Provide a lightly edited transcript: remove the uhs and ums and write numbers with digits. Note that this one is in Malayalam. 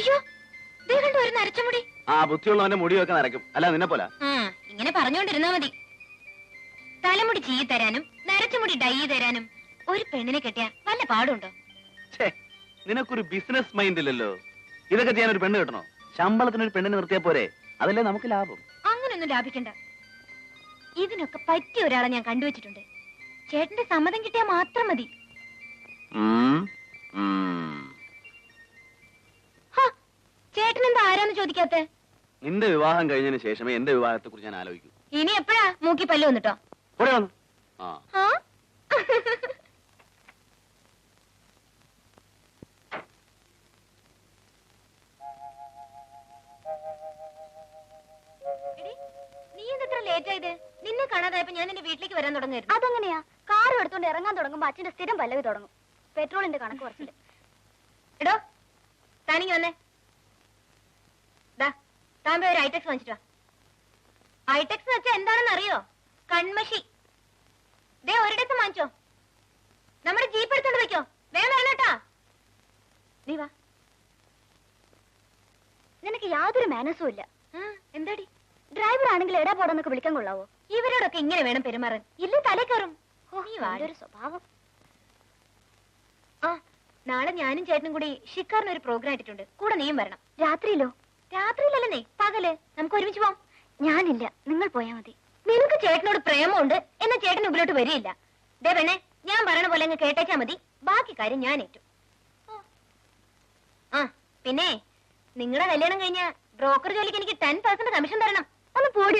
അയ്യോ, ദേ കണ്ടോ ഒരു നരച്ച മുടി. ആ ബുദ്ധിയുള്ളവന്റെ മുടിയൊക്കെ നരക്കും, അല്ല നിന്നെ പോലെ. ഇങ്ങനെ പറഞ്ഞോണ്ടിരുന്നാ മതി. തലമുടി ചീ തരാനും നരച്ച മുടി ഡൈ തരാനും ഒരു പെണ്ണിനെ കെട്ടിയാ വല്ല പാടുണ്ടോ? നിനക്കൊരു ബിസിനസ് മൈൻഡ് ഇല്ലല്ലോ. ഇതൊക്കെ ചെയ്യാൻ ഒരു പെണ്ണ് കിട്ടണോ? ശമ്പളത്തിന് ഒരു പെണ്ണിനെ നിർത്തിയാ പോരെ, അതല്ലേ നമുക്ക് ലാഭം. അങ്ങനൊന്നും ലാഭിക്കണ്ട. ഇതിനൊക്കെ പറ്റിയ ഒരാളെ ഞാൻ കണ്ടുവച്ചിട്ടുണ്ട്. ചേട്ടന്റെ സമ്മതം കിട്ടിയാൽ മാത്രം മതി. ചേട്ടൻ എന്താ ആരാന്ന് ചോദിക്കാത്തെ? നിന്റെ വിവാഹം കഴിഞ്ഞതിന് ശേഷമേ എന്റെ വിവാഹത്തെ കുറിച്ച് ഞാൻ ആലോചിക്കൂ. ഇനി എപ്പോഴാ മൂക്കി പല്ല് വന്നിട്ടോ? നീ എന്തെത്ര ലേറ്റ് ആയത്? നിന്നെ കാണാതായപ്പോ ഞാൻ നിന്റെ വീട്ടിലേക്ക് വരാൻ തുടങ്ങായിരുന്നു. അതെങ്ങനെയാ? കാറും എടുത്തോണ്ട് ഇറങ്ങാൻ തുടങ്ങുമ്പോ അച്ഛന്റെ സ്ഥിരം പല്ലവി തുടങ്ങും. പെട്രോളിന്റെ കണക്ക് കുറച്ചില്ല. എടോ താനിങ്ങി വന്നേ. താമ്പ ഒരു ഐടെക്സ് വാങ്ങിച്ചിട്ടോ. ഐടെക്സ് എന്ന് വെച്ചാൽ എന്താണെന്ന് അറിയോ? കൺമഷി. ദേ ഒരിടത്ത് വാങ്ങിച്ചോ. നമ്മുടെ ജീപ്പ് എടുത്തോണ്ട് വെക്കോ. വേഗം വരണേട്ടാ. നീ വാ. നിനക്ക് യാതൊരു മാനസും ഇല്ല. എന്താടി? ഡ്രൈവർ ആണെങ്കിൽ എടാ പോടാന്നൊക്കെ വിളിക്കാൻ കൊള്ളാവോ? ഇവരോടൊക്കെ ഇങ്ങനെ വേണം പെരുമാറാൻ. ഇല്ല തലേ കയറും. ഒരു സ്വഭാവം. നാളെ ഞാനും ചേട്ടനും കൂടി ഷിക്കാറിന് ഒരു പ്രോഗ്രാം ഇട്ടിട്ടുണ്ട്. കൂടെ നീയും വരണം. രാത്രിയിലോ? രാത്രിയിലല്ലേ, പകല്. നമുക്ക് ഒരുമിച്ച് പോവാം. ഞാനില്ല, നിങ്ങൾ പോയാ മതി. നിനക്ക് ചേട്ടനോട് പ്രേമമുണ്ട് എന്നാ ചേട്ടൻ മുമ്പിലോട്ട് വരികയില്ല. ദേ പെണ്ണെ, ഞാൻ പറയണ പോലെ അങ്ങ് കേട്ടേച്ചാ മതി. ബാക്കി കാര്യം ഞാൻ ഏറ്റു. പിന്നെ നിങ്ങളുടെ കല്യാണം കഴിഞ്ഞ ബ്രോക്കർ ജോലിക്ക് എനിക്ക് 10% കമ്മീഷൻ തരണം. ഒന്ന് പോടി.